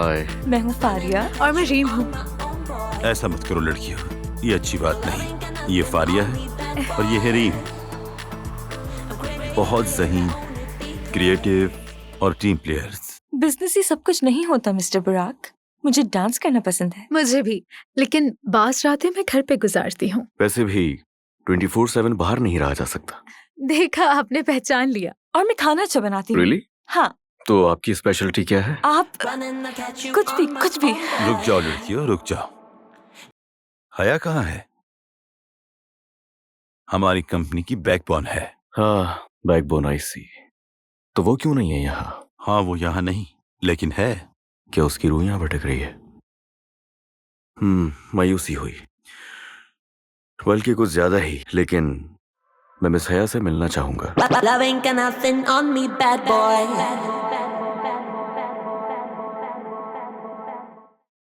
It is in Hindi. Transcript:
हाय। मैं हूँ फारिया। और मैं रीम हूँ। ऐसा मत करो लड़कियों, ये अच्छी बात नहीं। ये फारिया है और ये है रीम। बहुत ज़हीन, क्रिएटिव और टीम प्लेयर्स। बिजनेस ही सब कुछ नहीं होता मिस्टर बुराक। मुझे डांस करना पसंद है। मुझे भी, लेकिन बास रातें मैं घर पे गुजारती हूँ। वैसे भी 24/7 बाहर नहीं रहा जा सकता। देखा, आपने पहचान लिया। और मैं खाना अच्छा बनाती हूँ। Really? हाँ। तो आपकी स्पेशलिटी क्या है? आप कुछ भी। रुक जाओ लड़कियों, रुक जाओ। हया कहाँ है? हमारी कंपनी की बैकबोन है। हाँ, बैकबोन आई सी। तो वो क्यों नहीं है यहाँ? हाँ, वो यहाँ नहीं, लेकिन है। क्या उसकी रूह यहाँ भटक रही है? मायूसी हुई, बल्कि कुछ ज्यादा ही। लेकिन मैं मिस हया से मिलना चाहूंगा। Love ain't got nothing on me, bad boy.